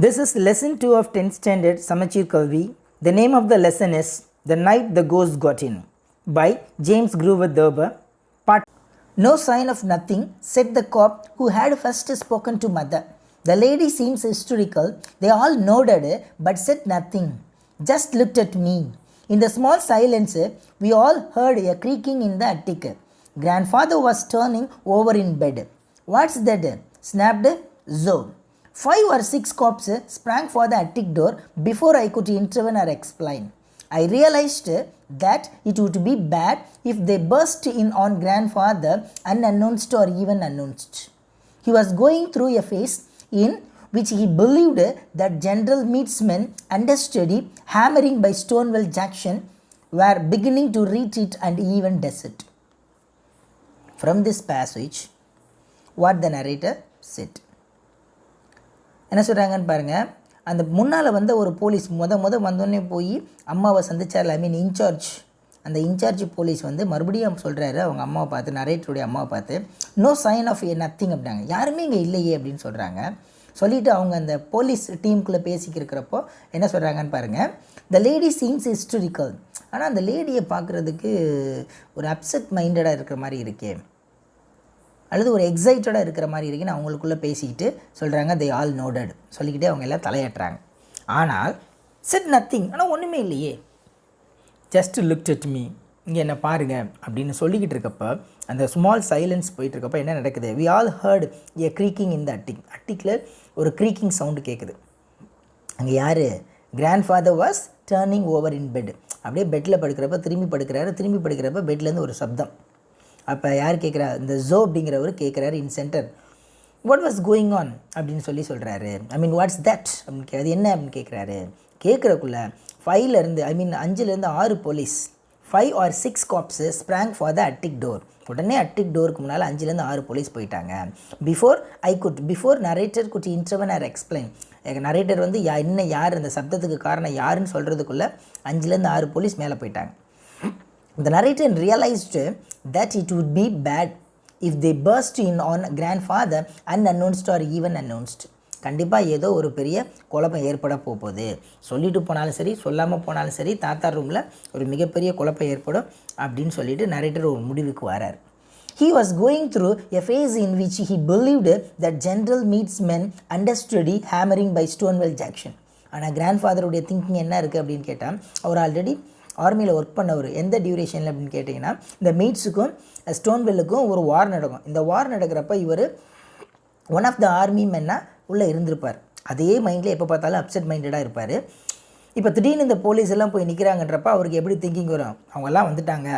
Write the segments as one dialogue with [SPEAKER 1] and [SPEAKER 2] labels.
[SPEAKER 1] This is lesson 2 of 10th standard Samacheer Kalvi. The name of the lesson is The Night the Ghost Got In by James Grover Thurber. Part. No sign of nothing, said the cop who had first spoken to mother. The lady seems hysterical. They all nodded but said nothing, just looked at me. In the small silence, we all heard a creaking in the attic. Grandfather was turning over in bed. What's that? Snapped Zoe. 5 or 6 cops sprang for the attic door before I could intervene or explain. I realized that it would be bad if they burst in on grandfather unannounced or even announced. He was going through a phase in which he believed that general meatsmen understudy hammering by Stonewall Jackson were beginning to retreat and even desert. From this passage, what the narrator said. என்ன சொல்கிறாங்கன்னு பாருங்கள், அந்த முன்னால் வந்த ஒரு police வந்தோடனே போய் அம்மாவை சந்திச்சார். இன்சார்ஜ், அந்த இன்சார்ஜ் போலீஸ் மறுபடியும் சொல்கிறாரு அவங்க அம்மாவை பார்த்து, நரேட்டருடைய அம்மாவை பார்த்து, நோ சைன் ஆஃப் நத்திங் அப்படின்னாங்க. யாருமே இங்கே இல்லையே அப்படின்னு சொல்கிறாங்க. சொல்லிவிட்டு அவங்க அந்த போலீஸ் டீமுக்குள்ளே பேசிக்கிறப்போ என்ன சொல்கிறாங்கன்னு பாருங்கள். The lady seems historical. ஆனால் அந்த லேடியை பார்க்குறதுக்கு ஒரு அப்செட் மைண்டடாக இருக்கிற மாதிரி இருக்கே, அல்லது ஒரு எக்ஸைட்டடாக இருக்கிற மாதிரி இருக்குன்னு அவங்களுக்குள்ளே பேசிக்கிட்டு சொல்கிறாங்க. தே ஆல் நோடட் சொல்லிக்கிட்டே அவங்க எல்லாம் தலையாட்டுறாங்க. ஆனால் செட் நத்திங், ஆனால் ஒன்றுமே இல்லையே, ஜஸ்ட் லுக்ட் அட் மீ, இங்கே என்ன பாருங்கள் அப்படின்னு சொல்லிக்கிட்டு இருக்கப்போ அந்த ஸ்மால் சைலன்ஸ் போயிட்டுருக்கப்போ என்ன நடக்குது? We all heard a creaking இந்த அட்டிக்கில் ஒரு க்ரீக்கிங் சவுண்டு கேட்குது. அங்கே யார்? Grandfather was turning over in bed. அப்படியே பெட்டில் படுக்கிறப்ப திரும்பி படுக்கிறப்ப பெட்லேருந்து ஒரு சப்தம். அப்போ யார் கேட்குறா? இந்த ஜோ அப்படிங்கிறவர் கேட்குறாரு in centre. What was going on அப்படின்னு சொல்கிறாரு. வாட்ஸ் தட் அப்படின்னு அது என்ன அப்படின்னு கேட்குறாரு. கேட்குறக்குள்ள 5லேருந்து 6 police, 5 or 6 cops sprang for the attic door. உடனே அட்டிக் டோருக்கு முன்னால் 5லேருந்து 6 போலீஸ் போயிட்டாங்க. Before narrator could intervene or explain. Narrator யார் அந்த சப்தத்துக்கு காரணம் யாருன்னு சொல்கிறதுக்குள்ளே 5லேருந்து 6 போலீஸ் மேலே போயிட்டாங்க. The narrator realized that it would be bad if they burst in on grandfather unannounced or even announced. கண்டிப்பாக ஏதோ ஒரு பெரிய குழப்பம் ஏற்பட போகுது. சொல்லிட்டு போனாலும் சரி, சொல்லாமல் போனாலும் சரி, தாத்தா ரூமில் ஒரு மிகப்பெரிய குழப்பம் ஏற்படும் அப்படின்னு சொல்லிட்டு நரேட்டர் ஒரு முடிவுக்கு வரார். He was going through a phase in which he believed that general meatsmen understudy hammering by Stonewall Jackson. ஆனால் கிராண்ட்ஃபாதருடைய திங்கிங் என்ன இருக்குது அப்படின்னு கேட்டால், அவர் ஆல்ரெடி ஆர்மியில் ஒர்க் பண்ணவர். எந்த டியூரேஷனில் அப்படின்னு கேட்டிங்கன்னா, இந்த மீட்ஸுக்கும் ஸ்டோன்வெல்லுக்கும் ஒரு வார் நடக்கும். இந்த வார் நடக்கிறப்ப இவர் ஒன் ஆஃப் த ஆர்மி மென்னாக உள்ளே இருந்திருப்பார். அதே மைண்டில் எப்போ பார்த்தாலும் அப்செட் மைண்டடாக இருப்பார். இப்போ திடீர்னு இந்த போலீஸ் எல்லாம் போய் நிற்கிறாங்கன்றப்ப அவருக்கு எப்படி திங்கிங் வரும்? அவங்கெல்லாம் வந்துட்டாங்க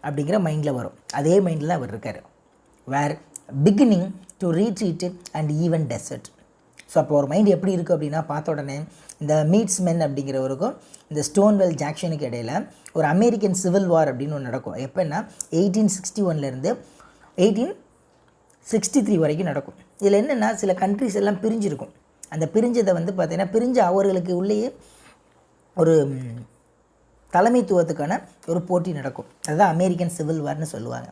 [SPEAKER 1] அப்படிங்கிற மைண்டில் வரும். அதே மைண்டில் தான் அவர் இருக்கார். Where beginning to retreat and even desert. So அப்போ ஒரு மைண்ட் எப்படி இருக்குது அப்படின்னா, பார்த்த உடனே இந்த மீட்ஸ்மென் அப்படிங்கிறவருக்கும் இந்த ஸ்டோன்வெல் ஜாக்சனுக்கு இடையில் ஒரு அமெரிக்கன் சிவில் வார் அப்படின்னு ஒன்று நடக்கும். எப்போன்னா 1861 1863 வரைக்கும் நடக்கும். இதில் என்னென்னா சில கண்ட்ரிஸ் எல்லாம் பிரிஞ்சிருக்கும். அந்த பிரிஞ்சதை பார்த்திங்கன்னா பிரிஞ்ச அவர்களுக்கு உள்ளேயே ஒரு தலைமைத்துவத்துக்கான ஒரு போட்டி நடக்கும். அதுதான் அமெரிக்கன் சிவில் வார்னு சொல்லுவாங்க.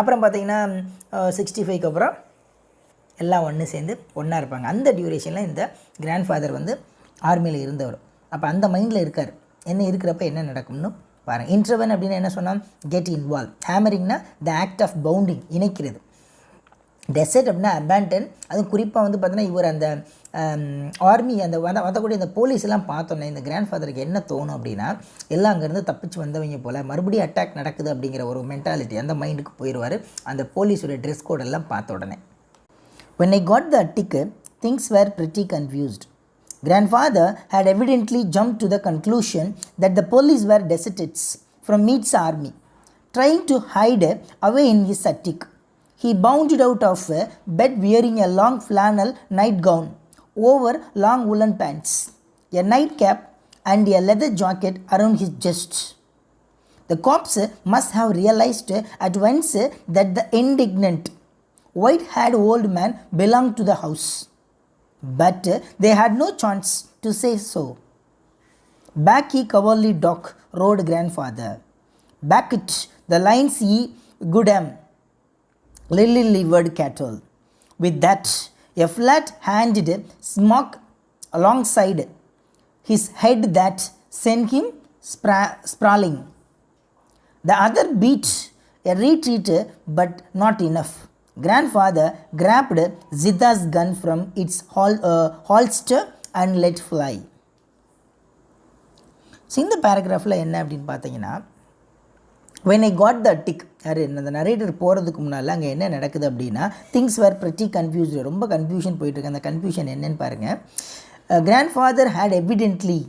[SPEAKER 1] அப்புறம் பார்த்திங்கன்னா 65க்கு அப்புறம் எல்லாம் ஒன்று சேர்ந்து ஒன்றா இருப்பாங்க. அந்த டியூரேஷனில் இந்த கிராண்ட்ஃபாதர் ஆர்மியில் இருந்தவர். அப்போ அந்த மைண்டில் இருக்கார். என்ன இருக்கிறப்ப என்ன நடக்கும்னு பாருங்கள். இன்டர்வன் அப்படின்னு என்ன சொன்னால், கெட் இன்வால்வ். ஹேமரிங்னா த ஆக்ட் ஆஃப் பவுண்டிங், இணைக்கிறது. டெசர்ட் அப்படின்னா அபேண்டன். அதுவும் குறிப்பாக பார்த்தீங்கன்னா இவர் அந்த ஆர்மி அந்த வந்தக்கூடிய இந்த போலீஸ் எல்லாம் பார்த்தோன்னே இந்த கிராண்ட்ஃபாதருக்கு என்ன தோணும் அப்படின்னா, எல்லாம் அங்கேருந்து தப்பிச்சு வந்தவங்க போல் மறுபடியும் அட்டாக் நடக்குது அப்படிங்கிற ஒரு மென்டாலிட்டி அந்த மைண்டுக்கு போயிடுவார். அந்த போலீஸோட ட்ரெஸ் கோடெல்லாம் பார்த்த உடனே. When I got the attic, things were pretty confused. Grandfather had evidently jumped to the conclusion that the police were deserters from Meade's army, trying to hide away in his attic. He bounded out of bed wearing a long flannel nightgown over long woolen pants, a nightcap and a leather jacket around his chest. The cops must have realized at once that the indignant white-haired old man belonged to the house, but they had no chance to say so. Back ye cowardly dog, roared grandfather. Back it, the lines ye goodam, lily-livered cattle. With that, a flat-handed smock alongside his head that sent him sprawling. The other beat a retreat, but not enough. Grandfather grabbed Zita's gun from its holster and let fly. So இந்த பேராகிராஃபில் என்ன அப்படின்னு பார்த்தீங்கன்னா, when I got the tick, அந்த narrator போகிறதுக்கு முன்னால் அங்கே என்ன நடக்குது அப்படின்னா, திங்ஸ் வேர் pretty confused, ரொம்ப கன்ஃபியூஷன் போயிட்டுருக்கு. அந்த கன்ஃபியூஷன் என்னன்னு பாருங்கள். கிராண்ட்ஃபாதர் ஹேட் எவிடென்ட்லி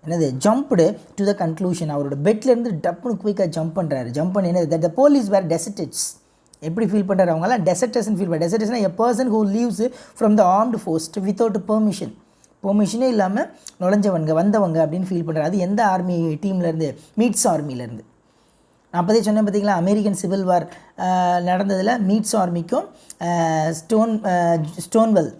[SPEAKER 1] என்னது ஜம்ப்டு டு த கன்க்ளூஷன். அவரோட பெட்லேருந்து டப்புன்னு குயிக்காக ஜம்ப் பண்ணுறாரு. ஜம்ப் பண்ணி என்னது, தட் த போலீஸ் வேர் டெசர்டட்ஸ். எப்படி ஃபீல் பண்ணுறாரு அவங்களாம்? டெசர்டர்ஸ்ன்னு ஃபீல் பண்ணுறாரு. டெசர்டர்ஸ்னால் a person who leaves from the armed force without permission. பெர்மிஷனே இல்லாமல் நுழைஞ்சவங்க வந்தவங்க அப்படின்னு ஃபீல் பண்ணுறாரு. அது எந்த ஆர்மி டீம்லேருந்து? மீட்ஸ் ஆர்மிலேருந்து. நான் அப்போதே சொன்னேன் பார்த்தீங்களா, அமெரிக்கன் சிவில் வார் நடந்ததில் மீட்ஸ் ஆர்மிக்கும் ஸ்டோன்வெல்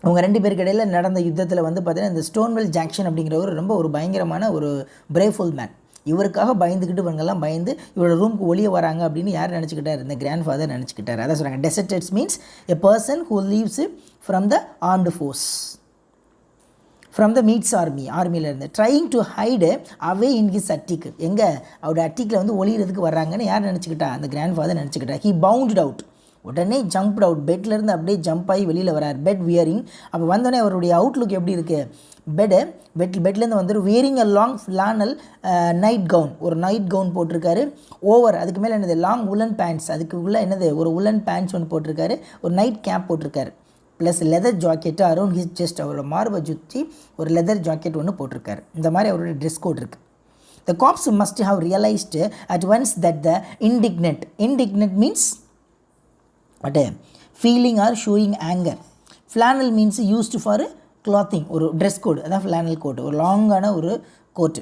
[SPEAKER 1] அவங்க 2 பேருக்கு இடையில் நடந்த யுத்தத்தில் வந்து பார்த்தீங்கன்னா, இந்த ஸ்டோன்வெல் ஜாக்சன் அப்படிங்கிறவர் ரொம்ப ஒரு பயங்கரமான ஒரு பிரேவ்ஃபுல் மேன். இவருக்காக பயந்துக்கிட்டு இவங்கெல்லாம் பயந்து இவரோட ரூமுக்கு ஒளிய வராங்க அப்படின்னு யார் நினச்சிக்கிட்டார்? இந்த கிராண்ட்ஃபாதர் நினச்சிக்கிட்டார். அதான் சொல்கிறாங்க, deserters means a person who leaves from the armed force, from the meets ஆர்மியிலேருந்து trying to hide away in his attic. எங்கே அவரோட அட்டிக்கில் வந்து ஒளிகிறதுக்கு வர்றாங்கன்னு யார் நினச்சிக்கிட்டா? அந்த கிராண்ட்ஃபாதர் நினச்சிக்கிட்டா. ஹி பவுண்டட் அவுட், உடனே ஜம்ப்ட் அவுட், பெட்லேருந்து அப்படியே ஜம்ப் ஆகி வெளியில் வரார். பெட் வியரிங், அப்போ வந்தோடனே அவருடைய அவுட்லுக் எப்படி இருக்குது? பெட்லேருந்து வந்துட்டு வியரிங் அ லாங் ஃப்ளானல் நைட் கவுன், ஒரு நைட் கவுன் போட்டிருக்காரு. ஓவர் அதுக்கு மேலே என்னது, லாங் உலன் பேண்ட்ஸ், அதுக்கு உள்ளே என்னது ஒரு உலன் பேண்ட்ஸ் ஒன்று போட்டிருக்காரு. ஒரு நைட் கேப் போட்டிருக்காரு. Plus leather jacket around his chest, அவரோட மார்பை சுற்றி ஒரு லெதர் ஜாக்கெட் ஒன்று போட்டிருக்காரு. இந்த மாதிரி அவரோட ட்ரெஸ் கோட் இருக்குது. The cops must have realized at once that the indignant means what? Feeling or showing anger. Flannel means used for clothing, ஒரு ட்ரெஸ் கோடு, அதான் ஃப்ளானல் கோட், ஒரு லாங்கான ஒரு கோட்டு.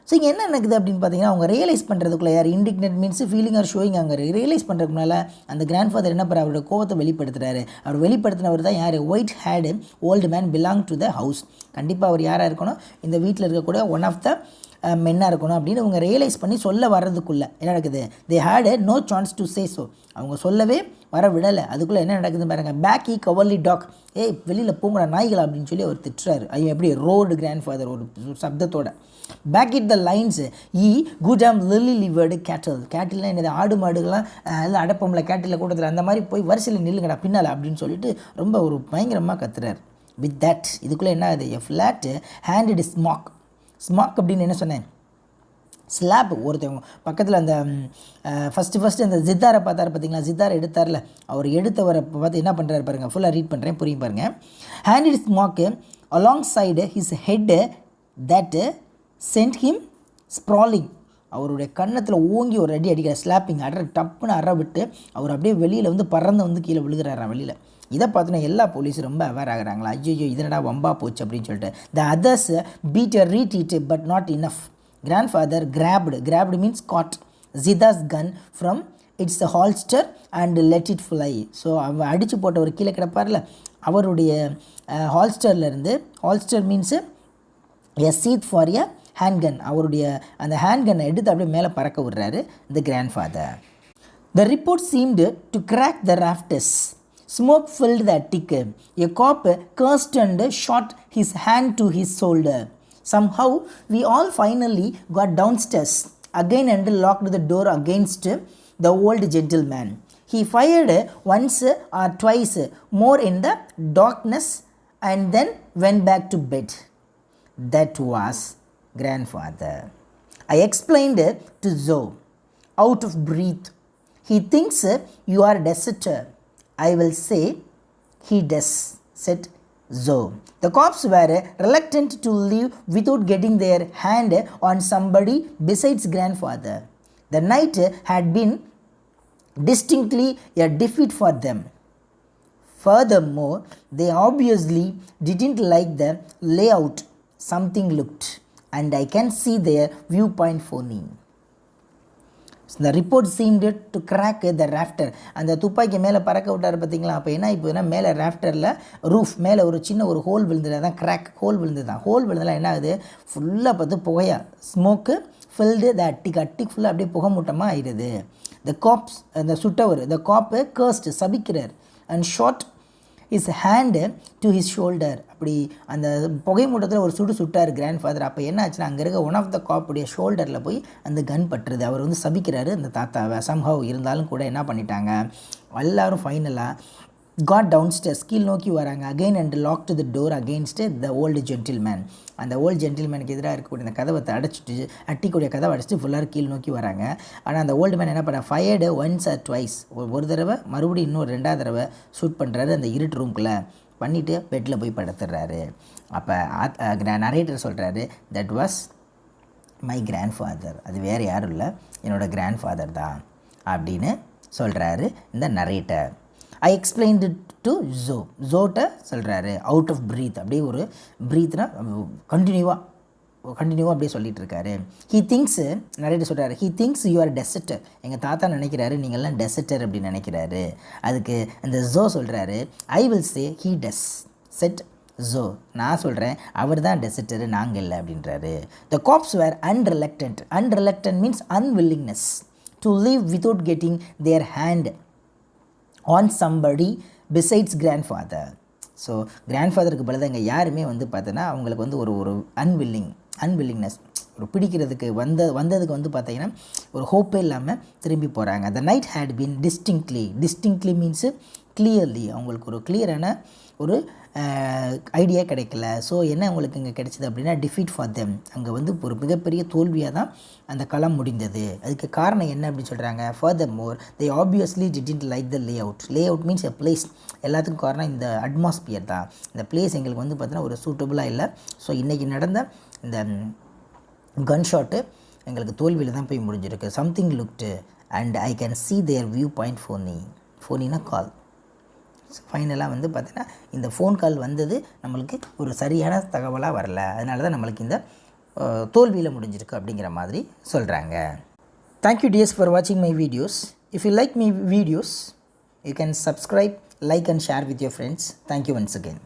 [SPEAKER 1] ஸோ இங்கே என்ன நடக்குது அப்படின்னு பார்த்தீங்கன்னா, அவங்க ரியலைஸ் பண்ணுறதுக்குள்ள யார்? Indignant means feeling or showing anger. Realise பண்ணுறதுக்குனால அந்த கிராண்ட்ஃபாதர் என்ன பண்ணுறாரு? அவரோட கோவத்தை வெளிப்படுத்துகிறாரு. அவர் வெளிப்படுத்தினவர் தான் யார்? White had old man belong to the house. கண்டிப்பாக அவர் யாராக இருக்கணும்? இந்த வீட்டில் இருக்கக்கூடிய ஒன் ஆஃப் த மென்னாக இருக்கணும் அப்படின்னு அவங்க ரியலைஸ் பண்ணி சொல்ல வர்றதுக்குள்ளே என்ன நடக்குது? They had no chance to say so. அவங்க சொல்லவே வர விடலை. அதுக்குள்ளே என்ன நடக்குதுன்னு பாருங்கள். பேக் ஈ கவர்லி டாக், ஏய் வெளியில் போங்கடா நாய்களா அப்படின்னு சொல்லி அவர் திட்டுறாரு. ஐயோ எப்படி ரோடு கிராண்ட்ஃபாதர் ஒரு சப்தத்தோட. Back it the lines ye goddamn lily livered cattle. கேட்டில்னால் என்னது? ஆடு மாடுகள்லாம் எல்லாம் அடப்பமில்ல கேட்டில் கூட்டத்தில் அந்த மாதிரி போய் வரிசையில் நில்லுங்கடா பின்னால் அப்படின்னு சொல்லிட்டு ரொம்ப ஒரு பயங்கரமாக கத்துறாரு. வித் தட் இதுக்குள்ளே என்ன ஆகுது? எ ஃப்ளாட் ஹேண்டட் ஸ்மாக். ஸ்மாக் அப்படின்னு என்ன சொன்னேன்? ஸ்லாப். ஒருத்தவங்க பக்கத்தில் அந்த ஃபஸ்ட்டு அந்த ஜித்தாரை பார்த்தார் பார்த்தீங்களா? ஜித்தாரை எடுத்தார்ல, அவர் எடுத்தவரை பார்த்து என்ன பண்ணுறாரு பாருங்கள். ஃபுல்லாக ரீட் பண்ணுறேன், புரியும் பாருங்கள். Handed smack alongside his head that sent him sprawling. அவருடைய கன்னத்தில் ஓங்கி ஒரு அடி அடிக்கிறார். ஸ்லாப்பிங், டப்புன்னு அற விட்டு அவர் அப்படியே வெளியில் வந்து பறந்து வந்து கீழே விழுகிறாரா வெளியில். இதை பார்த்தோன்னா எல்லா போலீஸும் ரொம்ப அவேர் ஆகிறாங்களா, ஐயோ இதனடா வம்பா போச்சு அப்படின்னு சொல்லிட்டு. The others beat a retreat but not enough. Grandfather grabbed means got ஜிதாஸ் gun from its holster and let it fly. So அவன் அடித்து போட்ட ஒரு கீழே கிடப்பார்ல, அவருடைய ஹால்ஸ்டர்லேருந்து, holster means a sheath for a handgun, அவருடைய அந்த ஹேண்ட்கன்னை எடுத்து அப்படியே மேலே பறக்க விடுறாரு the grandfather. The report seemed to crack the rafters. Smoke filled the attic. A cop cursed and shot his hand to his shoulder. Somehow, we all finally got downstairs again and locked the door against the old gentleman. He fired once or twice more in the darkness and then went back to bed. That was grandfather. I explained to Zoe, out of breath. He thinks you are a deserter. I will say he does, said Zoe. The cops were reluctant to leave without getting their hand on somebody besides grandfather. The night had been distinctly a defeat for them. Furthermore, they obviously didn't like the layout. Something looked, and I can see their viewpoint phony. The report seemed to crack the rafter. அந்த துப்பாக்கி மேலே பறக்க விட்டார் பார்த்தீங்களா? அப்போ என்ன இப்போ என்ன மேலே ராஃப்டரில் ரூஃப் மேலே ஒரு சின்ன ஒரு ஹோல் விழுந்தது, அதான் கிராக், ஹோல் விழுந்தது தான். ஹோல் விழுந்ததுலாம் என்ன ஆகுது? ஃபுல்லாக பார்த்து புகையா, ஸ்மோக்கு ஃபில்டு த அட்டிக் ஃபுல்லாக அப்படியே புகை மூட்டமாக ஆயிடுது. த காப்ஸ், அந்த சுட்டவர், த காப்பு கர்ஸ்ட், சபிக்கிறார். And shot his hand to his shoulder. அப்படி அந்த புகை மூட்டத்தில் ஒரு சுட்டார் கிராண்ட் ஃபாதர். அப்போ என்ன ஆச்சுன்னா அங்கே இருக்க ஒன் ஆஃப் த காப்புடைய ஷோல்டரில் போய் அந்த கன் பட்டுருது. அவர் வந்து சபிக்கிறாரு அந்த தாத்தாவை. சம்ஹவ் இருந்தாலும் கூட என்ன பண்ணிட்டாங்க, எல்லோரும் ஃபைனலாக got downstairs, கீழ் நோக்கி வராங்க again and locked the door against the old gentleman. அந்த ஓல்டு ஜென்டில்மேனுக்கு எதிராக இருக்கக்கூடிய அந்த கதவை அடைச்சிட்டு அட்டிக்கூடிய கதவை அடைச்சிட்டு ஃபுல்லாக கீழ் நோக்கி வராங்க. ஆனால் அந்த ஓல்டு மேன் என்ன பண்ண, ஃபயர்டு ஒன்ஸ் ஆர் ட்வைஸ், ஒரு தடவை மறுபடியும் இன்னொரு 2வது தடவை ஷூட் பண்ணுறாரு அந்த இருட்டு ரூம்குள்ளே. பண்ணிவிட்டு பெட்டில் போய் படுத்துடுறாரு. அப்போ நரேட்டர் சொல்கிறாரு, that was my grandfather, அது வேறு யாரும் இல்லை, என்னோடய கிராண்ட் ஃபாதர் தான் அப்படின்னு சொல்கிறாரு இந்த நரேட்டர். ஐ எக்ஸ்பிளைன்டு டு ஜோட்ட சொல்கிறாரு, அவுட் ஆஃப் ப்ரீத், அப்படியே ஒரு ப்ரீத்னா கண்டினியூவாக அப்படியே சொல்லிகிட்டு இருக்காரு. ஹீ திங்க்ஸு நிறைய சொல்கிறாரு, ஹீ திங்க்ஸ் யூ ஆர் டெசர்ட்டர், எங்கள் தாத்தா நினைக்கிறாரு நீங்கள்லாம் டெசர்ட்டர் அப்படின்னு நினைக்கிறாரு. அதுக்கு அந்த ஜோ சொல்கிறாரு, I will say he does said Joe, நான் சொல்கிறேன் அவர் தான் டெசர்ட்டரு, நாங்கள் இல்லை அப்படின்றாரு. The cops were unreluctant means unwillingness to leave without getting their hand on somebody besides grandfather. So கிராண்ட்ஃபாதருக்கு பதிலாக இங்கே யாருமே வந்து பார்த்தோன்னா அவங்களுக்கு வந்து ஒரு அன்வில்லிங்னஸ், ஒரு பிடிக்கிறதுக்கு வந்ததுக்கு வந்து பார்த்திங்கன்னா ஒரு ஹோப்பே இல்லாமல் திரும்பி போகிறாங்க. The night had been distinctly means clearly, அவங்களுக்கு ஒரு கிளியரான ஒரு ஐடியா கிடைக்கல. ஸோ என்ன அவங்களுக்கு இங்கே கிடைச்சிது அப்படின்னா டிஃபீட் ஃபார் தெம், அங்கே வந்து ஒரு மிகப்பெரிய தோல்வியாக தான் அந்த களம் முடிந்தது. அதுக்கு காரணம் என்ன அப்படின்னு சொல்கிறாங்க, further more they obviously didn't like the lay out means a place. எல்லாத்துக்கும் காரணம் இந்த அட்மாஸ்பியர் தான். இந்த பிளேஸ் எங்களுக்கு வந்து பார்த்தீங்கன்னா ஒரு சூட்டபுளாக இல்லை. ஸோ இன்றைக்கி நடந்த இந்த கன் ஷாட்டு எங்களுக்கு தோல்வியில் தான் போய் முடிஞ்சிருக்கு. Something looked and I can see their view point ஃபோனினா கால். ஃபைனலாக வந்து பார்த்தீங்கன்னா இந்த ஃபோன் கால் வந்தது நம்மளுக்கு ஒரு சரியான தகவலாக வரல, அதனால தான் நம்மளுக்கு இந்த தோல்வியில் முடிஞ்சிருக்கு அப்படிங்கிற மாதிரி சொல்கிறாங்க. தேங்க்யூ டியர்ஸ் ஃபார் வாட்சிங் my videos. If you like my videos you can subscribe, like and share with your friends. Thank you once again.